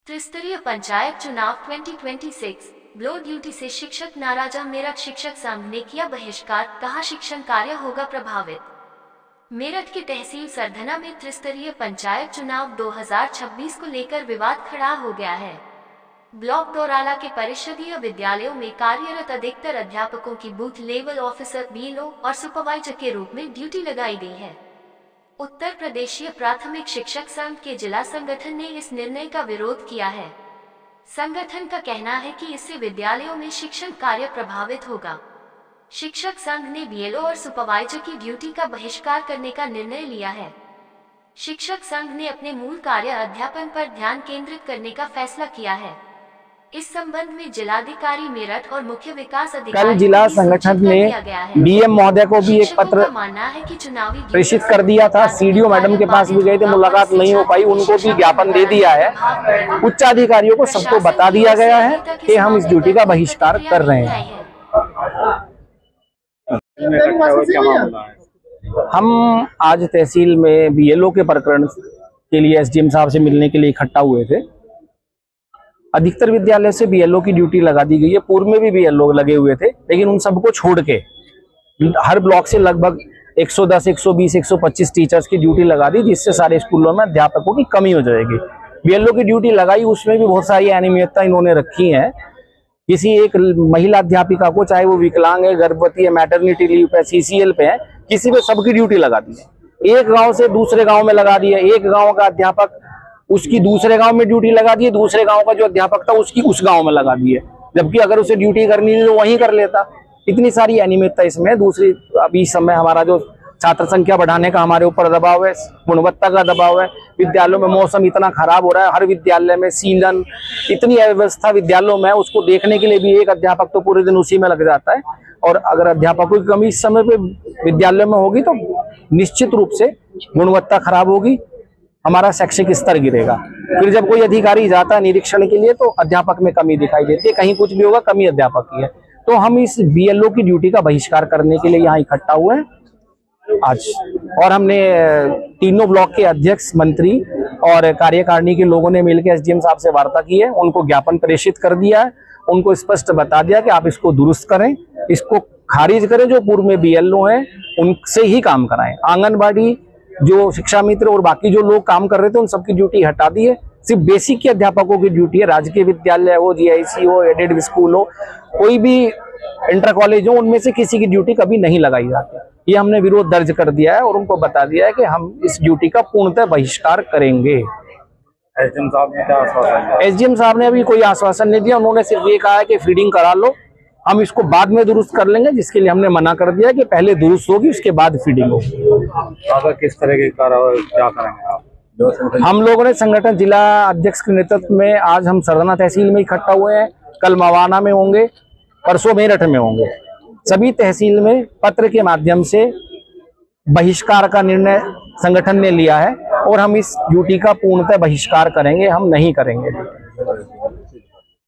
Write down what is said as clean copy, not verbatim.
त्रिस्तरीय पंचायत चुनाव 2026 block duty से शिक्षक नाराज। मेरठ शिक्षक संघ ने किया बहिष्कार, कहा शिक्षण कार्य होगा प्रभावित। मेरठ के तहसील सरधना में त्रिस्तरीय पंचायत चुनाव 2026 को लेकर विवाद खड़ा हो गया है। ब्लॉक डोराला के परिषदीय विद्यालयों में कार्यरत अधिकतर अध्यापकों की बूथ लेवल ऑफिसर, बीएलओ और सुपरवाइजर के रूप में ड्यूटी लगाई गई है। उत्तर प्रदेशीय प्राथमिक शिक्षक संघ के जिला संगठन ने इस निर्णय का विरोध किया है। संगठन का कहना है कि इससे विद्यालयों में शिक्षण कार्य प्रभावित होगा। शिक्षक संघ ने बीएलओ और सुपरवाइजर की ड्यूटी का बहिष्कार करने का निर्णय लिया है। शिक्षक संघ ने अपने मूल कार्य अध्यापन पर ध्यान केंद्रित करने का फैसला किया है। इस संबंध में जिलाधिकारी मेरठ और मुख्य विकास अधिकारी कल जिला संगठन ने डीएम महोदय को भी एक पत्र प्रेषित कर दिया था। सीडीओ मैडम के पास भी गए थे, मुलाकात नहीं हो पाई, उनको भी ज्ञापन दे दिया है। उच्चाधिकारियों को सबको बता दिया गया है कि हम इस ड्यूटी का बहिष्कार कर रहे हैं। हम आज तहसील में बीएलओ के प्रकरण के लिए एसडीएम साहब से मिलने के लिए इकट्ठा हुए थे। अधिकतर विद्यालय से बीएलओ की ड्यूटी लगा दी गई है। पूर्व में भी बीएलओ लगे हुए थे, लेकिन उन सबको छोड़ के हर ब्लॉक से लगभग 110, 120, 125 टीचर्स की ड्यूटी लगा दी, जिससे सारे स्कूलों में अध्यापकों की कमी हो जाएगी। बीएलओ की ड्यूटी लगाई, उसमें भी बहुत सारी अनियमितता इन्होंने रखी है। किसी एक महिला अध्यापिका को, चाहे वो विकलांग है, गर्भवती है, मैटरनिटी लीव पे, सीसीएल पे है, किसी पे सबकी ड्यूटी लगा दी है। एक गाँव से दूसरे गाँव में लगा दी है। एक गाँव का अध्यापक उसकी दूसरे गांव में ड्यूटी लगा दी है, दूसरे गांव का जो अध्यापक था उसकी उस गांव में लगा दी है, जबकि अगर उसे ड्यूटी करनी थी तो वहीं कर लेता। इतनी सारी अनियमितता इसमें। दूसरी, अभी इस समय हमारा जो छात्र संख्या बढ़ाने का हमारे ऊपर दबाव है, गुणवत्ता का दबाव है। विद्यालयों में मौसम इतना खराब हो रहा है, हर विद्यालय में सीलन, इतनी अव्यवस्था विद्यालयों में, उसको देखने के लिए भी एक अध्यापक तो पूरे दिन उसी में लग जाता है। और अगर अध्यापकों की कमी इस समय पे विद्यालयों में होगी तो निश्चित रूप से गुणवत्ता खराब होगी, हमारा शैक्षिक स्तर गिरेगा। फिर जब कोई अधिकारी जाता है निरीक्षण के लिए तो अध्यापक में कमी दिखाई देती है, कहीं कुछ भी होगा कमी अध्यापक की है। तो हम इस बीएलओ की ड्यूटी का बहिष्कार करने के लिए यहाँ इकट्ठा हुए हैं आज। और हमने तीनों ब्लॉक के अध्यक्ष, मंत्री और कार्यकारिणी के लोगों ने मिलकर एसडीएम साहब से वार्ता की है, उनको ज्ञापन प्रेषित कर दिया है, उनको स्पष्ट बता दिया कि आप इसको दुरुस्त करें, इसको खारिज करें, जो पूर्व में बीएलओ हैं उनसे ही काम कराएं। आंगनबाड़ी, जो शिक्षा मित्र और बाकी जो लोग काम कर रहे थे उन सबकी ड्यूटी हटा दी है। सिर्फ बेसिक के अध्यापकों की ड्यूटी है। राजकीय विद्यालय हो, जीआईसी हो, एडेड स्कूल हो, कोई भी इंटर कॉलेज हो, उनमें से किसी की ड्यूटी कभी नहीं लगाई जाती। ये हमने विरोध दर्ज कर दिया है और उनको बता दिया है कि हम इस ड्यूटी का पूर्णतः बहिष्कार करेंगे। एसडीएम साहब ने क्या आश्वासन दिया? एसडीएम साहब ने अभी कोई आश्वासन नहीं दिया। उन्होंने सिर्फ ये कहा है कि फीडिंग करा लो, हम इसको बाद में दुरुस्त कर लेंगे, जिसके लिए हमने मना कर दिया कि पहले दुरुस्त होगी उसके बाद फीडिंग होगी। अगर किस तरह की कार्रवाई क्या करेंगे आप? हम लोगों ने संगठन जिला अध्यक्ष के नेतृत्व में आज हम सरधना तहसील में इकट्ठा हुए हैं। कल मवाना में होंगे, परसों मेरठ में होंगे। सभी तहसील में पत्र के माध्यम से बहिष्कार का निर्णय संगठन ने लिया है और हम इस ड्यूटी का पूर्णतः बहिष्कार करेंगे, हम नहीं करेंगे।